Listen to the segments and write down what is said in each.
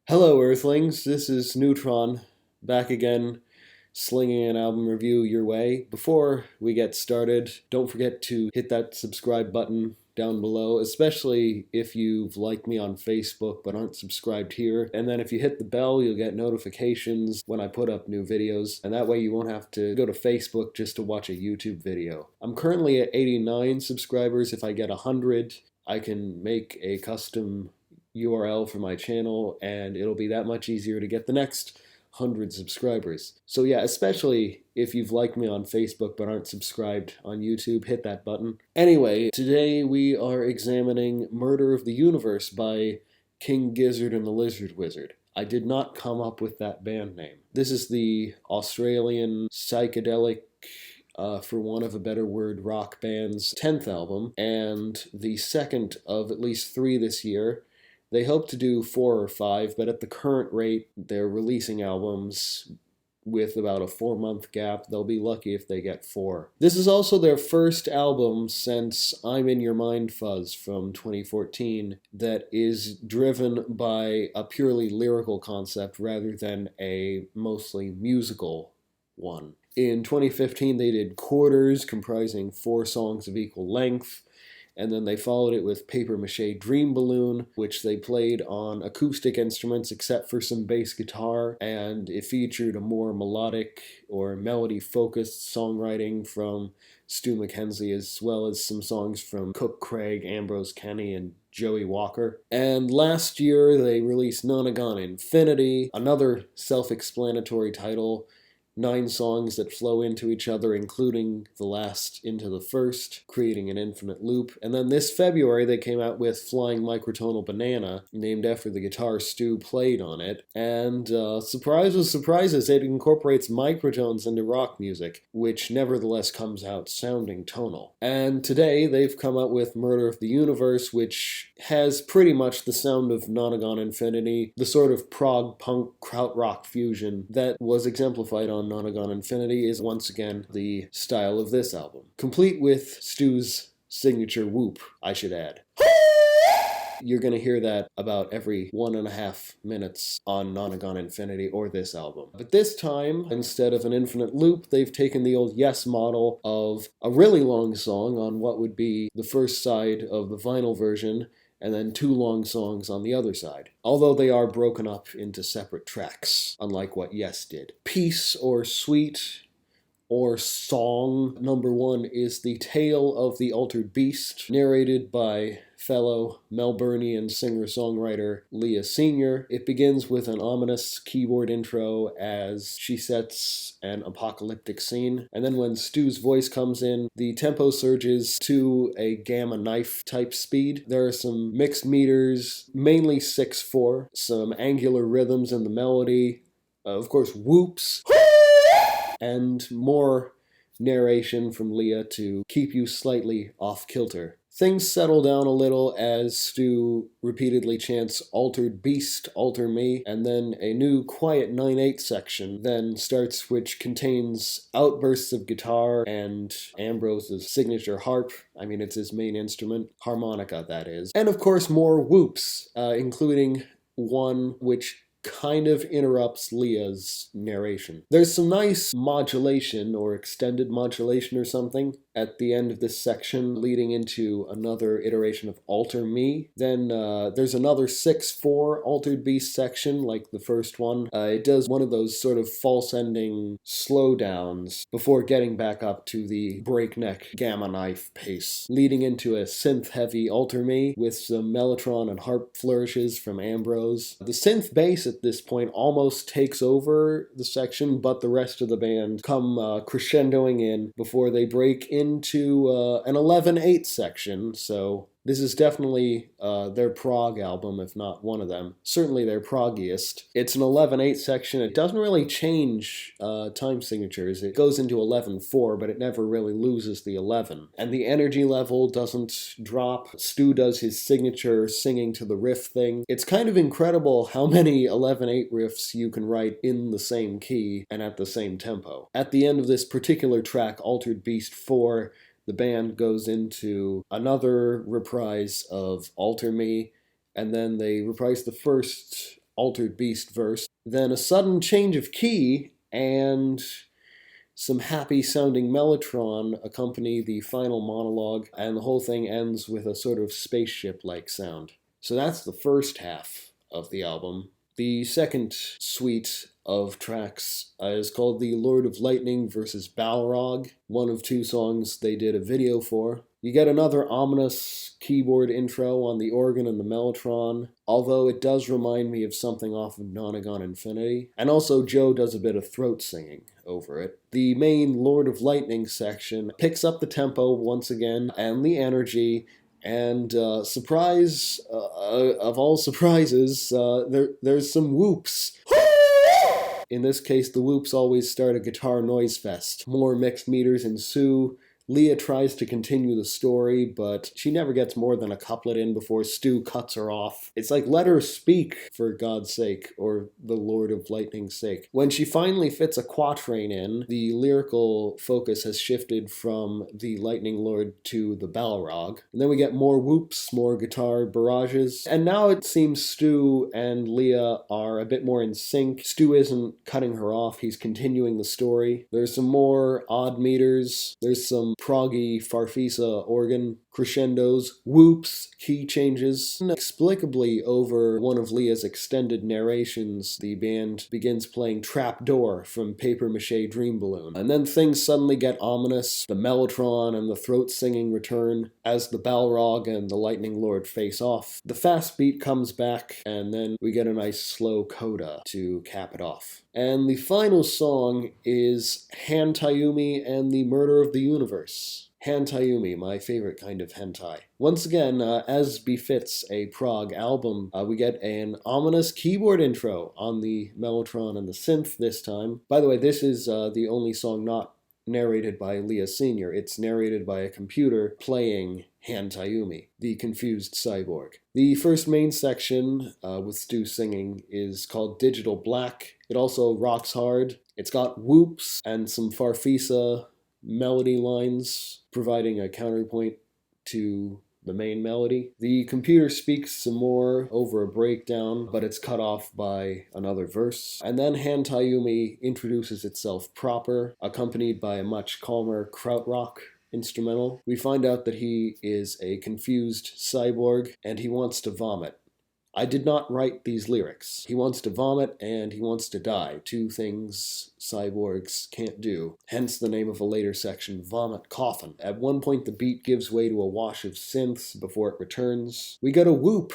Hello, Earthlings. This is Neutron, back again, slinging an album review your way. Before we get started, don't forget to hit that subscribe button down below, especially if you've liked me on Facebook but aren't subscribed here. And then if you hit the bell, you'll get notifications when I put up new videos, and that way you won't have to go to Facebook just to watch a YouTube video. I'm currently at 89 subscribers. If I get 100, I can make a custom URL for my channel, and it'll be that much easier to get the next 100 subscribers. So yeah, especially if you've liked me on Facebook but aren't subscribed on YouTube, hit that button. Anyway, today we are examining Murder of the Universe by King Gizzard and the Lizard Wizard. I did not come up with that band name. This is the Australian psychedelic, for want of a better word, rock band's 10th album, and the second of at least 3 this year. They hope to do 4 or 5, but at the current rate, they're releasing albums with about a 4-month gap. They'll be lucky if they get 4. This is also their first album since I'm in Your Mind Fuzz from 2014 that is driven by a purely lyrical concept rather than a mostly musical one. In 2015, they did Quarters, comprising 4 songs of equal length. And then they followed it with Paper Mache Dream Balloon, which they played on acoustic instruments except for some bass guitar, and it featured a more melodic or melody-focused songwriting from Stu Mackenzie, as well as some songs from Cook Craig, Ambrose Kenny, and Joey Walker. And last year they released Nonagon Infinity, another self-explanatory title, 9 songs that flow into each other, including the last into the first, creating an infinite loop. And then this February they came out with Flying Microtonal Banana, named after the guitar Stu played on it. And surprise of surprises, it incorporates microtones into rock music, which nevertheless comes out sounding tonal. And today they've come out with Murder of the Universe, which has pretty much the sound of Nonagon Infinity, the sort of prog punk krautrock fusion that was exemplified on Nonagon Infinity is once again the style of this album. Complete with Stu's signature whoop, I should add. You're going to hear that about every 1.5 minutes on Nonagon Infinity or this album. But this time, instead of an infinite loop, they've taken the old Yes model of a really long song on what would be the first side of the vinyl version, and then 2 long songs on the other side, although they are broken up into separate tracks, unlike what Yes did. Peace or Sweet or Song number 1 is The Tale of the Altered Beast, narrated by fellow Melburnian singer-songwriter Leah Sr. It begins with an ominous keyboard intro as she sets an apocalyptic scene, and then when Stu's voice comes in, the tempo surges to a gamma knife type speed. There are some mixed meters, mainly 6/4, some angular rhythms in the melody, of course whoops, and more narration from Leah to keep you slightly off-kilter. Things settle down a little as Stu repeatedly chants Altered Beast, Alter Me, and then a new quiet 9/8 section then starts, which contains outbursts of guitar and Ambrose's signature harp. I mean, it's his main instrument, harmonica that is. And of course more whoops, including one which kind of interrupts Leah's narration. There's some nice modulation or extended modulation or something at the end of this section, leading into another iteration of Alter Me. Then there's another 6/4 Altered Beast section, like the first one. It does one of those sort of false-ending slowdowns before getting back up to the breakneck gamma knife pace, leading into a synth-heavy Alter Me with some mellotron and harp flourishes from Ambrose. The synth bass at this point almost takes over the section, but the rest of the band come crescendoing in before they break into an 11/8 section, so this is definitely their prog album, if not one of them. Certainly their proggiest. It's an 11/8 section. It doesn't really change time signatures. It goes into 11/4, but it never really loses the 11. And the energy level doesn't drop. Stu does his signature singing to the riff thing. It's kind of incredible how many 11/8 riffs you can write in the same key and at the same tempo. At the end of this particular track, Altered Beast 4, the band goes into another reprise of Alter Me, and then they reprise the first Altered Beast verse. Then a sudden change of key and some happy sounding mellotron accompany the final monologue, and the whole thing ends with a sort of spaceship like sound. So that's the first half of the album. The second suite of tracks is called The Lord of Lightning versus Balrog, one of two songs they did a video for. You get another ominous keyboard intro on the organ and the mellotron, although it does remind me of something off of Nonagon Infinity. And also Joe does a bit of throat singing over it. The main Lord of Lightning section picks up the tempo once again and the energy, and surprise of all surprises, there's some whoops. In this case, the whoops always start a guitar noise fest. More mixed meters ensue. Leah tries to continue the story, but she never gets more than a couplet in before Stu cuts her off. It's like, let her speak, for God's sake, or the Lord of Lightning's sake. When she finally fits a quatrain in, the lyrical focus has shifted from the Lightning Lord to the Balrog. And then we get more whoops, more guitar barrages, and now it seems Stu and Leah are a bit more in sync. Stu isn't cutting her off, he's continuing the story. There's some more odd meters, there's some proggy farfisa organ crescendos, whoops, key changes. Inexplicably, over one of Leah's extended narrations, the band begins playing Trapdoor from Paper Mache Dream Balloon. And then things suddenly get ominous. The mellotron and the throat singing return as the Balrog and the Lightning Lord face off. The fast beat comes back, and then we get a nice slow coda to cap it off. And the final song is Handtie You Me and the Murder of the Universe. Handtie You Me, my favorite kind of hentai. Once again, as befits a Prog album, we get an ominous keyboard intro on the mellotron and the synth this time. By the way, this is the only song not narrated by Leah Sr. It's narrated by a computer playing Handtie You Me, the confused cyborg. The first main section, with Stu singing, is called Digital Black. It also rocks hard. It's got whoops and some farfisa melody lines, providing a counterpoint to the main melody. The computer speaks some more over a breakdown, but it's cut off by another verse. And then Handtie You Me introduces itself proper, accompanied by a much calmer krautrock instrumental. We find out that he is a confused cyborg, and he wants to vomit. I did not write these lyrics. He wants to vomit and he wants to die. Two things cyborgs can't do. Hence the name of a later section, Vomit Coffin. At one point the beat gives way to a wash of synths before it returns. We get a whoop,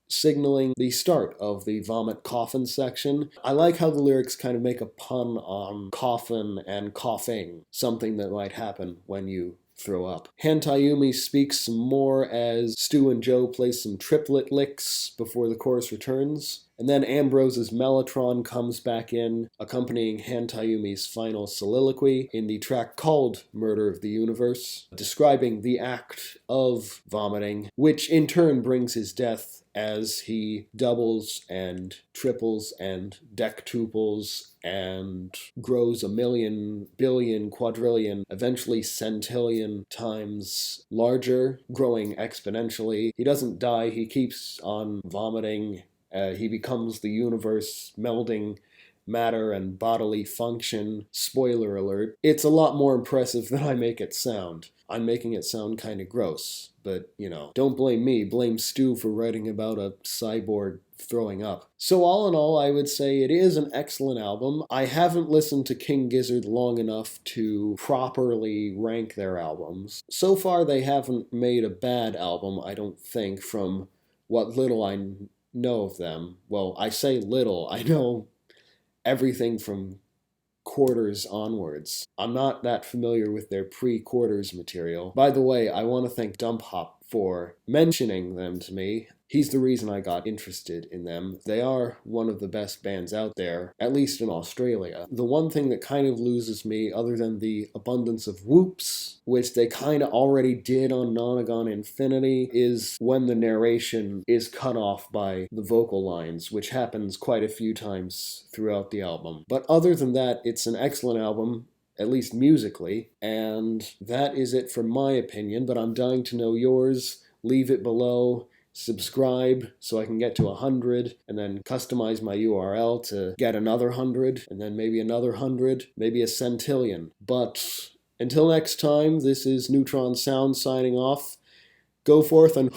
signaling the start of the Vomit Coffin section. I like how the lyrics kind of make a pun on coffin and coughing, something that might happen when you throw up. Handtie You Me speaks some more as Stu and Joe play some triplet licks before the chorus returns. And then Ambrose's mellotron comes back in, accompanying Handtie You Me's final soliloquy in the track called Murder of the Universe, describing the act of vomiting, which in turn brings his death as he doubles and triples and dectuples and grows a million, billion, quadrillion, eventually centillion times larger, growing exponentially. He doesn't die, he keeps on vomiting. He becomes the universe, melding matter and bodily function. Spoiler alert. It's a lot more impressive than I make it sound. I'm making it sound kind of gross, but, you know, don't blame me, blame Stu for writing about a cyborg throwing up. So all in all, I would say it is an excellent album. I haven't listened to King Gizzard long enough to properly rank their albums. So far, they haven't made a bad album, I don't think, from what little I know of them. Well, I say little, I know everything from Quarters onwards. I'm not that familiar with their pre-Quarters material. By the way, I want to thank Dump Hop for mentioning them to me. He's the reason I got interested in them. They are one of the best bands out there, at least in Australia. The one thing that kind of loses me, other than the abundance of whoops, which they kind of already did on Nonagon Infinity, is when the narration is cut off by the vocal lines, which happens quite a few times throughout the album. But other than that, it's an excellent album, at least musically, and that is it for my opinion, but I'm dying to know yours. Leave it below. subscribe so I can get to 100, and then customize my URL to get another 100, and then maybe another 100, maybe a centillion. But until next time, this is Neutron Sound signing off. Go forth and